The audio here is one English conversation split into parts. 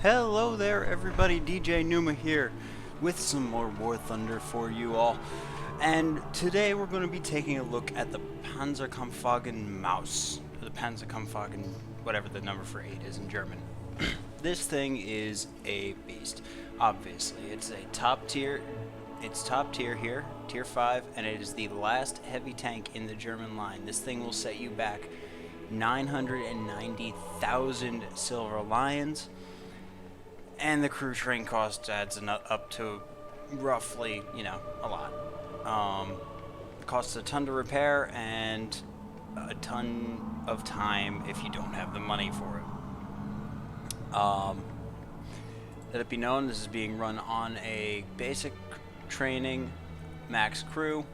Hello there everybody, DJNUMA here with some more War Thunder for you all. And today we're going to be taking a look at the Panzerkampfwagen Maus, or the Panzerkampfwagen, whatever the number for 8 is in German. This thing is a beast, obviously. It's a top tier here, tier 5, and it is the last heavy tank in the German line. This thing will set you back 990,000 silver lions. And the crew train cost adds up to roughly, a lot. It costs a ton to repair and a ton of time if you don't have the money for it. Let it be known, this is being run on a basic training max crew.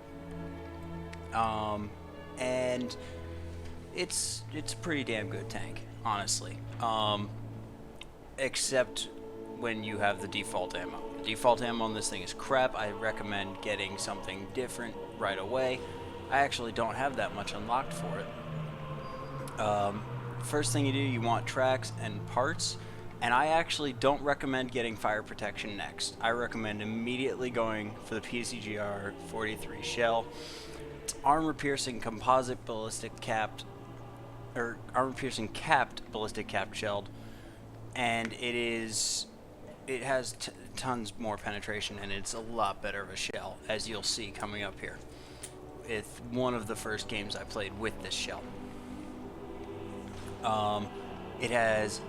And it's a pretty damn good tank, honestly. Except when you have the default ammo. The default ammo on this thing is crap. I recommend getting something different right away. I actually don't have that much unlocked for it. First thing you do, you want tracks and parts, and I actually don't recommend getting fire protection next. I recommend immediately going for the PCGR 43 shell. It's armor-piercing composite ballistic capped, or armor-piercing capped ballistic capped shelled, and it has tons more penetration, and it's a lot better of a shell, as you'll see coming up here. It's one of the first games I played with this shell. It has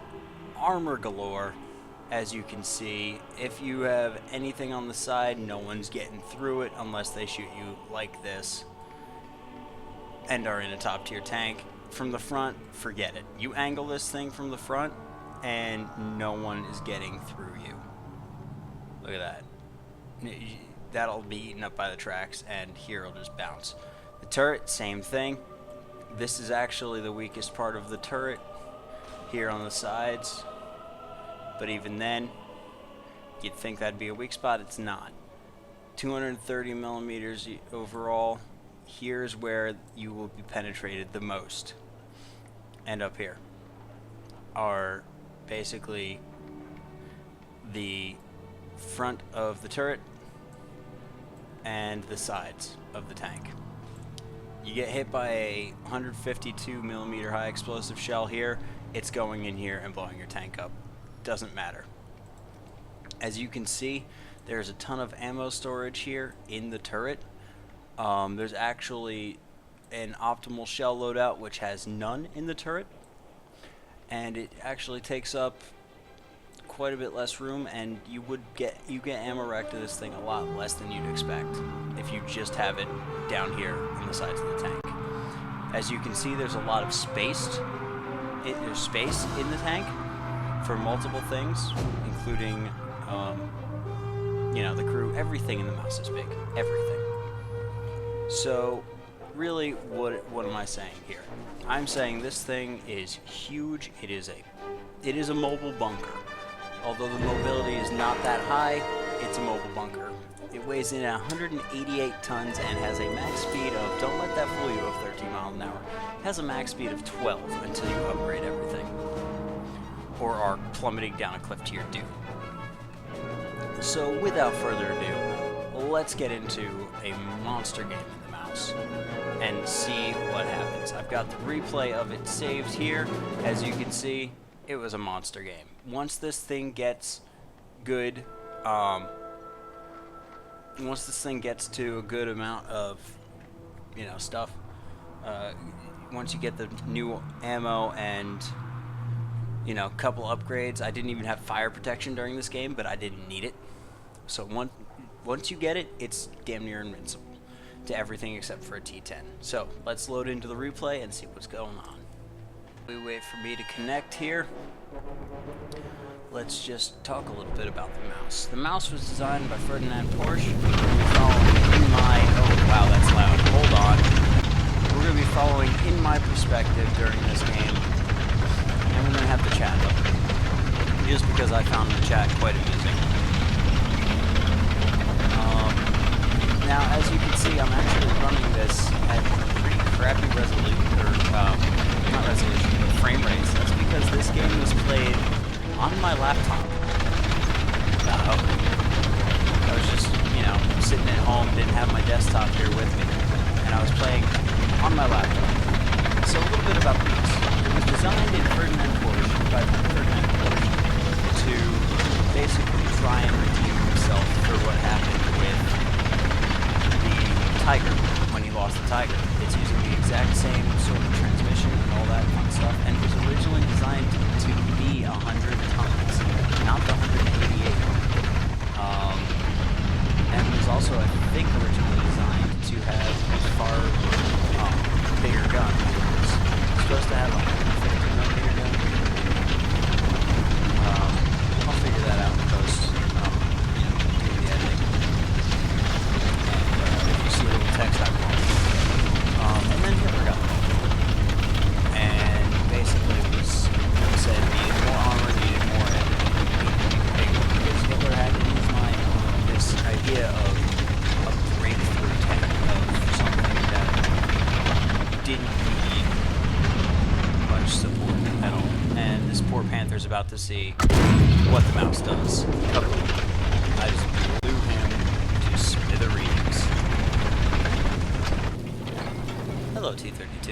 armor galore, as you can see. If you have anything on the side, no one's getting through it unless they shoot you like this and are in a top tier tank. From the front, forget it. You angle this thing from the front and no one is getting through you. Look at that. That'll be eaten up by the tracks, and here it'll just bounce. The turret, same thing. This is actually the weakest part of the turret here on the sides, but even then, you'd think that'd be a weak spot. It's not. 230 millimeters overall. Here's where you will be penetrated the most, and up here are basically the front of the turret and the sides of the tank. You get hit by a 152 millimeter high explosive shell here, it's going in here and blowing your tank up. Doesn't matter. As you can see, there's a ton of ammo storage here in the turret. There's actually an optimal shell loadout which has none in the turret, and it actually takes up quite a bit less room, and you get ammo rack to this thing a lot less than you'd expect if you just have it down here on the sides of the tank. As you can see, there's a lot of space. There's space in the tank for multiple things, including the crew. Everything in the Maus is big. Everything. So really, what am I saying here? I'm saying this thing is huge. It is a mobile bunker. Although the mobility is not that high, it's a mobile bunker. It weighs in at 188 tons and has a max speed of, don't let that fool you, of 13 miles an hour. It has a max speed of 12 until you upgrade everything, or are plummeting down a cliff to your doom. So without further ado, let's get into a monster game in the Maus and see what happens. I've got the replay of it saved here. As you can see, it was a monster game. Once this thing gets good, once this thing gets to a good amount of, stuff, once you get the new ammo and, a couple upgrades. I didn't even have fire protection during this game, but I didn't need it. So once you get it, it's damn near invincible to everything except for a T10. So let's load into the replay and see what's going on. We wait for me to connect here. Let's just talk a little bit about the Maus. The Maus was designed by Ferdinand Porsche. Oh wow, that's loud. Hold on. We're going to be following in my perspective during this game, and we're going to have the chat up, just because I found the chat quite amusing. Now, as you can see, I'm actually running this at pretty crappy resolution, or not resolution, but frame rates. That's because this game was played on my laptop. I was just, you know, sitting at home, didn't have my desktop here with me, and I was playing on my laptop. So a little bit about the mouse. It was designed in Ferdinand Porsche, by Ferdinand Porsche, to basically try and redeem himself for what happened with the Tiger, when he lost the Tiger. It's using the exact same sort of transmission and all that fun stuff, and was originally designed to be 100 tons, not the 188. And was also, I think, originally designed to have a far bigger gun. It was supposed to have a 150mm gun. I'll figure that out in post, you know, doing the editing. And if you see a little text, I will. And then Hitler got involved. And basically said needed more armor, needed more editing, needed to be bigger, because Hitler had in his mind this idea of a breakthrough tech, of something that didn't need much support at all. And this poor Panther's about to see what the mouse does. I just blew him to smithereens. Hello, T-32.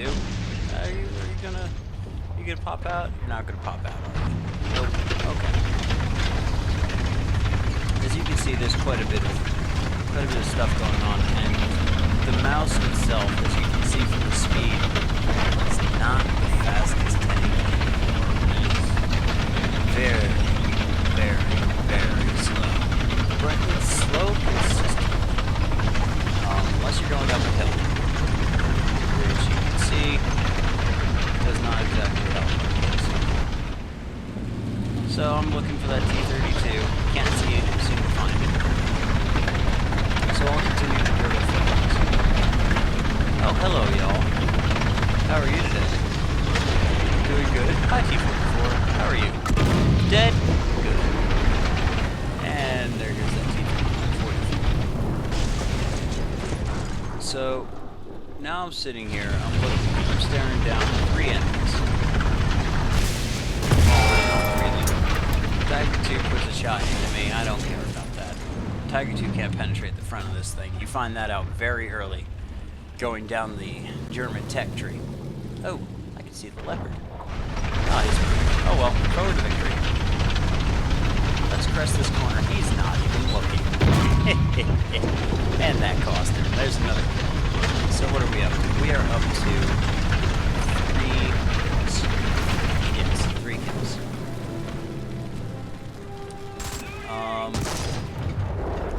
Are you gonna pop out? You're not gonna pop out, are you? Nope. Okay. As you can see, there's quite a bit of stuff going on, and the mouse itself, as you can see from the speed, is not the fastest anything. It's very, very, very slow. But it's slow consistently. Unless you're going up a hill, which you can see does not exactly help. So I'm looking for that T-32. Can't see it, seem to find it. So I'll continue to go with things. Oh, hello, y'all. How are you today? Doing good. Hi, T-44. How are you? Dead? Good. And there goes that T-44. So now I'm sitting here. I'm staring down 3 enemies. Tiger 2 puts a shot into me. I don't care about that. Tiger 2 can't penetrate the front of this thing. You find that out very early, going down the German tech tree. Oh, I can see the leopard. Oh well, forward to victory. Let's crest this corner. He's not even looking. And that cost him. There's another kill. So what are we up to? We are up to 3 kills. Yes, 3 kills.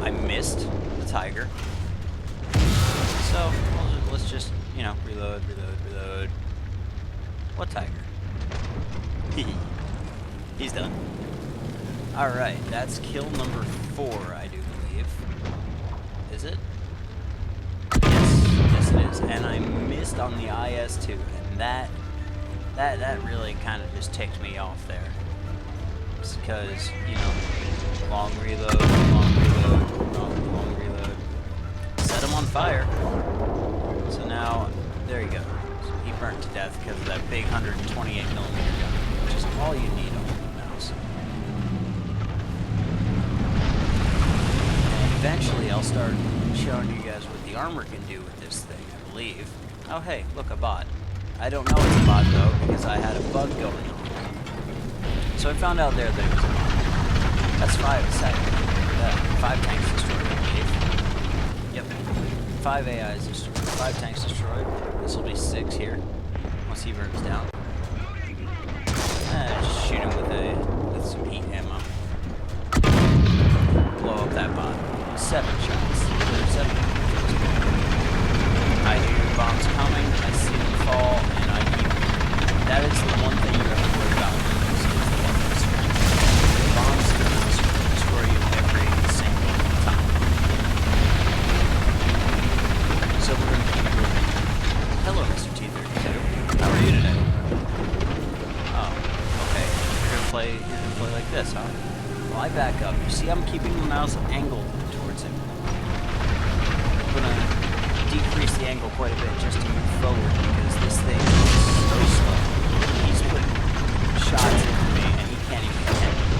I missed the Tiger. So, let's just, you know, reload. What Tiger? He's done. Alright, that's kill number 4, I do believe. Is it? Yes it is. And I missed on the IS-2, and that really kind of just ticked me off there. It's because, you know, long reload, set him on fire. So now, there you go. So he burnt to death because of that big 128mm gun, which is all you need on the mouse. And eventually I'll start showing you guys what the armor can do with this thing, I believe. Oh hey, look, a bot. I don't know it's a bot though, because I had a bug going on. So I found out there that it was a bot. That's 5 seconds. 5 tanks destroyed, I believe. Yep. 5 AIs destroyed. 5 tanks destroyed. This will be 6 here, once he burns down. Just shoot him with some heat ammo. Blow up that bot. 7 shots. 7. I hear bombs coming. I see them fall, and I keep. That is the one thing you have to worry about. Bombs destroy you every single time. So we're going to keep moving. Hello, Mr. T-32. How are you today? Oh, okay. You're gonna play like this, huh? Well, I back up. You see, I'm keeping the mouse angled towards him. I'm gonna decrease the angle quite a bit just to move forward because this thing is so slow. He's putting shots into me and he can't even hit me.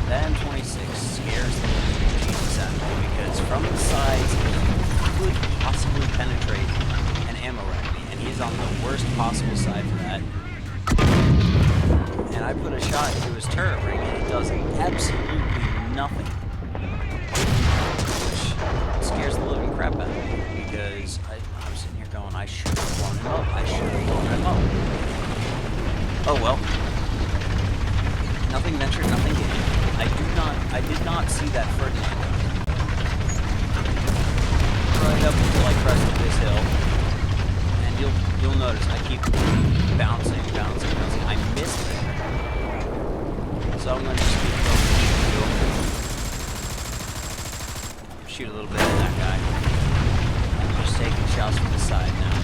That M26 scares the Jesus out of me because from the sides he could possibly penetrate an ammo rack, and he's on the worst possible side for that. And I put a shot into his turret ring and it does absolutely nothing. Which scares the living crap out of me because I'm sitting here going, I should have blown him up. I should have blown him up. Oh well. Nothing ventured, nothing gained. I did not see that Ferdinand. Right up until I crested this hill. And you'll notice I keep bouncing. I missed it. So I'm gonna just keep going. Shoot a little bit at that guy. I'm just taking shots from the side now.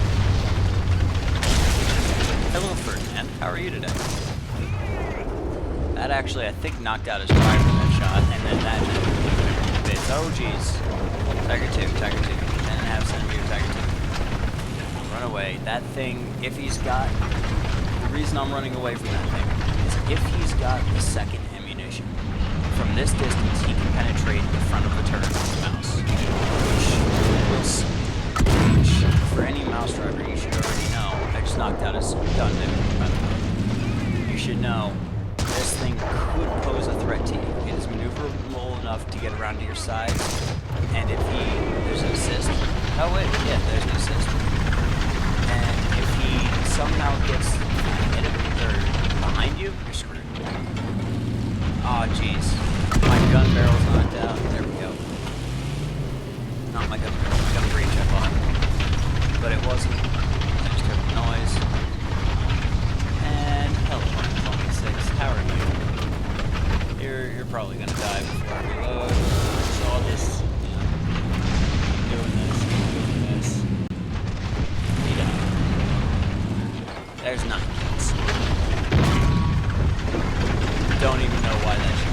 Hello Ferdinand, how are you today? That actually, I think, knocked out his driver from that shot, and then that bits. Oh, jeez. Tiger 2, 10.5 centimeter Tiger 2. Run away. That thing, if he's got... The reason I'm running away from that thing is if he's got the second ammunition, from this distance, he can penetrate the front of the turret with the mouse. Which, for any mouse driver, you should already know. I just knocked out his gun, by the way. You should know. This thing could pose a threat to you. It is maneuverable enough to get around to your side, and if there's an assist. Oh wait, yeah, there's an assist. And if he somehow gets hit or behind you, you're screwed. Aw, jeez. My gun barrel's knocked out. There we go. Not my gun breech, I thought. But it wasn't. I just heard the noise. And hello. How are you? You're probably gonna die before I reload. So I'll just, keep doing this. He died. There's 9 kills. Don't even know why that shit.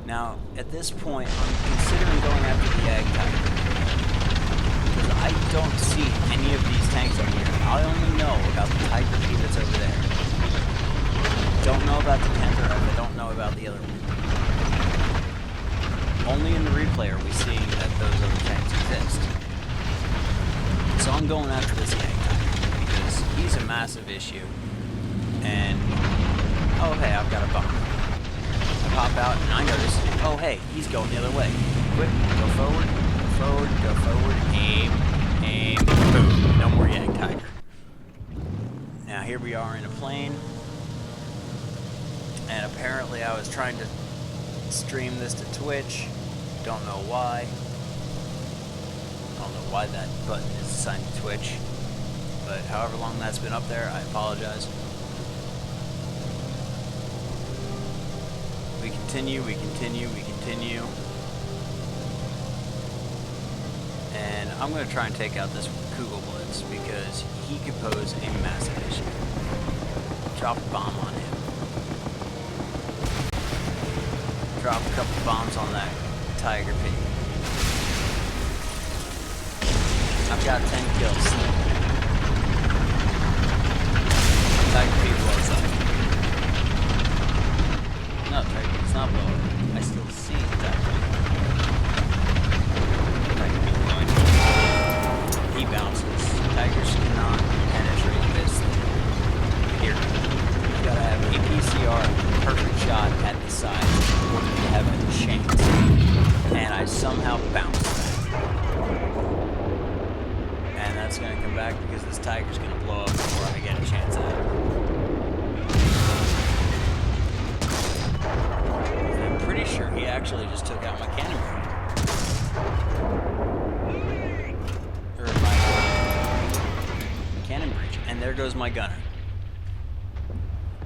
Now, at this point, I'm considering going after the Ag Tiger. Because I don't see any of these tanks over here. I only know about the Tiger P that's over there. Don't know about the Panther, I don't know about the other one. Only in the replay are we seeing that those other tanks exist. So I'm going after this Ag Tiger, because he's a massive issue. And, oh hey, I've got a bomb. Pop out, and I notice, oh hey, he's going the other way. Quick, go forward, aim, boom. No more Ag Tiger. Now here we are in a plane, and apparently I was trying to stream this to Twitch. Don't know why. I don't know why that button is assigned to Twitch, but however long that's been up there, I apologize. We continue. And I'm going to try and take out this Kugel Blitz because he could pose a massive issue. Drop a bomb on him. Drop a couple bombs on that Tiger P. I've got 10 kills. Tiger P blows up. No, Tiger, it's not blowing. I still see the Tiger. Tiger P blowing. He bounces. Tigers cannot penetrate this thing. Here. You gotta have a PCR, perfect shot at the side in order to have a chance. And I somehow bounced that. And that's gonna come back because this Tiger's gonna blow up before I get a chance at it. Pretty sure he actually just took out my cannon breach. Or my cannon breach. And there goes my gunner.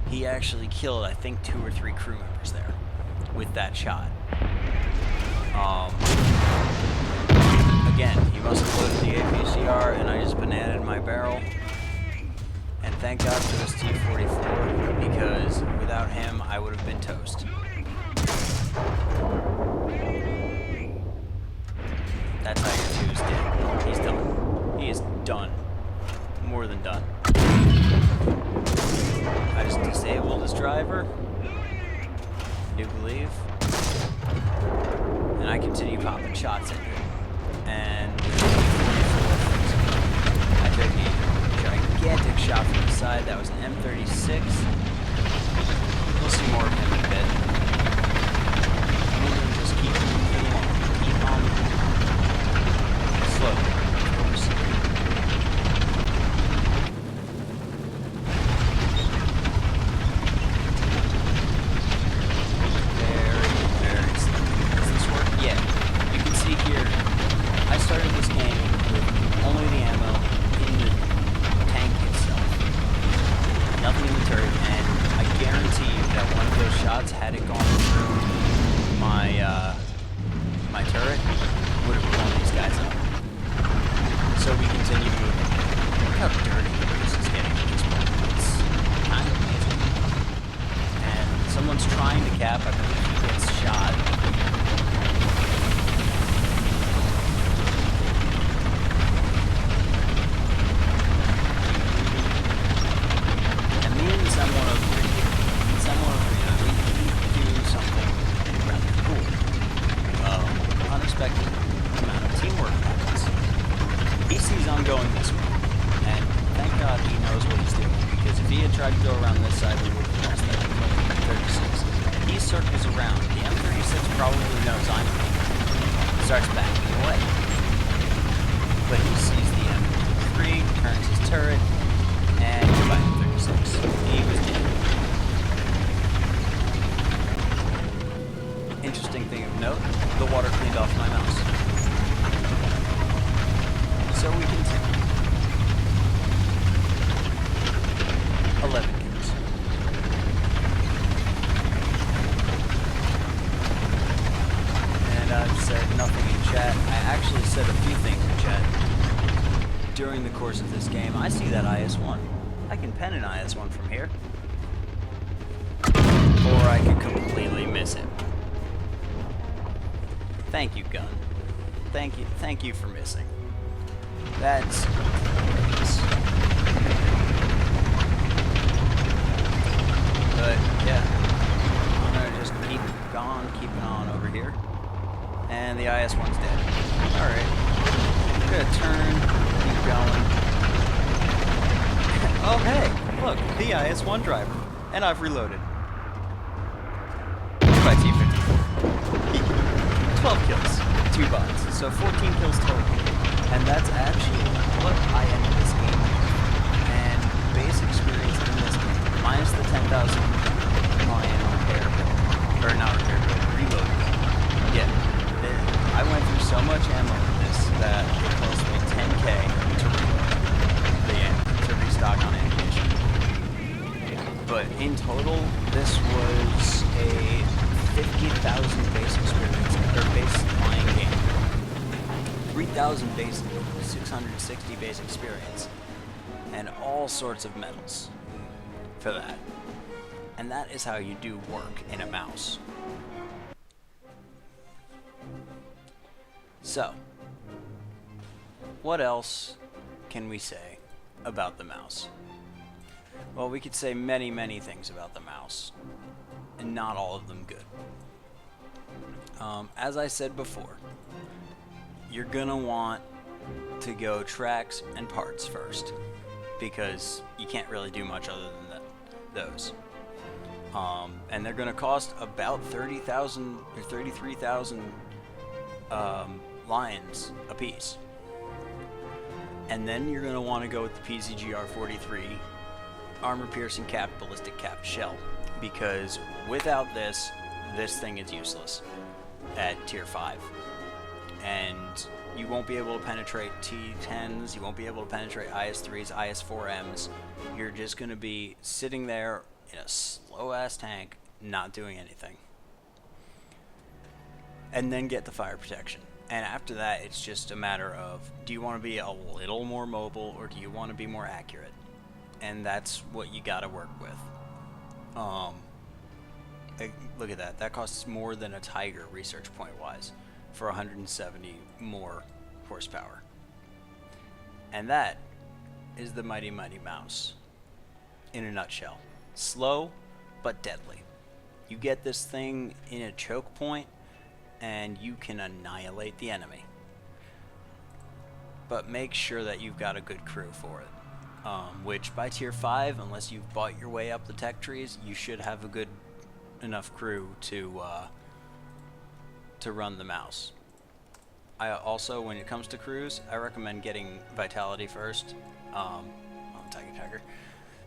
He actually killed, I think, 2 or 3 crew members there with that shot. Again, he must have loaded the APCR and I just bananaed my barrel. And thank God for this T-44 because without him, I would have been toast. That Tiger 2 is dead. He's done. He is done. More than done. I just disabled his driver. I do believe. And I continue popping shots at him. And I took a gigantic shot from the side. That was an M36. We'll see more of him in a bit. I'm going to just keep on slowly, of course. Very slow. Does this work? Yeah. You can see here, I started this game with only the ammo in the tank itself. Nothing in the turret, and I guarantee you that one of those shots, had it gone through my my turret, would have blown these guys up. So we continue moving. Look how dirty this is getting at this point. It's kind of amazing. And someone's trying to cap. I believe he gets shot. And me and someone over here, we do something rather cool. Unexpected amount of teamwork happens. He sees I'm going this way, and thank God he knows what he's doing, because if he had tried to go around this side, we would have lost that M36. He circles around. The M36 probably knows I'm coming. Starts backing away. But he sees the M3, turns his turret, and goodbye M36. He was dead. Interesting thing of note, the water cleaned off my mouse. So we continue. 11 kills. And I've said nothing in chat. I actually said a few things in chat during the course of this game. I see that IS-1. I can pen an IS-1 from here. Or I could completely miss it. Thank you, gun. Thank you for missing. That's... But, yeah. I'm gonna just keep on over here. And the IS-1's dead. Alright. I'm gonna turn, keep going. Oh, hey! Look, the IS-1 driver. And I've reloaded. Goodbye, T-54. 12 kills, 2 bots, so 14 kills total. And that's actually what I ended this game with. And base experience in this game, minus the 10,000 Mayan repair bill, or not repair bill, reload bill. Yeah, I went through so much ammo with this that it cost me 10K to reload, to restock on ammunition. But in total, this was a 50,000 base experience, or base flying game. 3,000 base, 660 base experience, and all sorts of medals for that. And that is how you do work in a mouse. So, what else can we say about the mouse? Well, we could say many, many things about the mouse, and not all of them good. As I said before, you're gonna want to go tracks and parts first, because you can't really do much other than those. And they're gonna cost about 30,000 or 33,000 lions a piece. And then you're gonna want to go with the PZGR-43 armor-piercing capped ballistic capped shell, because without this thing is useless at tier 5. And you won't be able to penetrate T10s, you won't be able to penetrate IS-3s, IS-4Ms. You're just going to be sitting there in a slow-ass tank, not doing anything. And then get the fire protection. And after that, it's just a matter of, do you want to be a little more mobile, or do you want to be more accurate? And that's what you got to work with. Look at that. That costs more than a Tiger research point wise for 170 more horsepower. And that is the Mighty Mighty Mouse in a nutshell. Slow, but deadly. You get this thing in a choke point, and you can annihilate the enemy. But make sure that you've got a good crew for it. Which by tier 5, unless you've bought your way up the tech trees, you should have a good enough crew to run the mouse. I also, when it comes to crews, I recommend getting Vitality first. Tiger.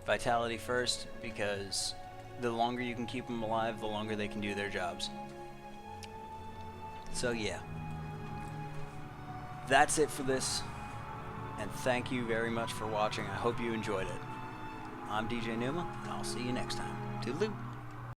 Vitality first, because the longer you can keep them alive, the longer they can do their jobs. So yeah, that's it for this, and thank you very much for watching. I hope you enjoyed it. I'm DJNUMA, and I'll see you next time. Toodaloo.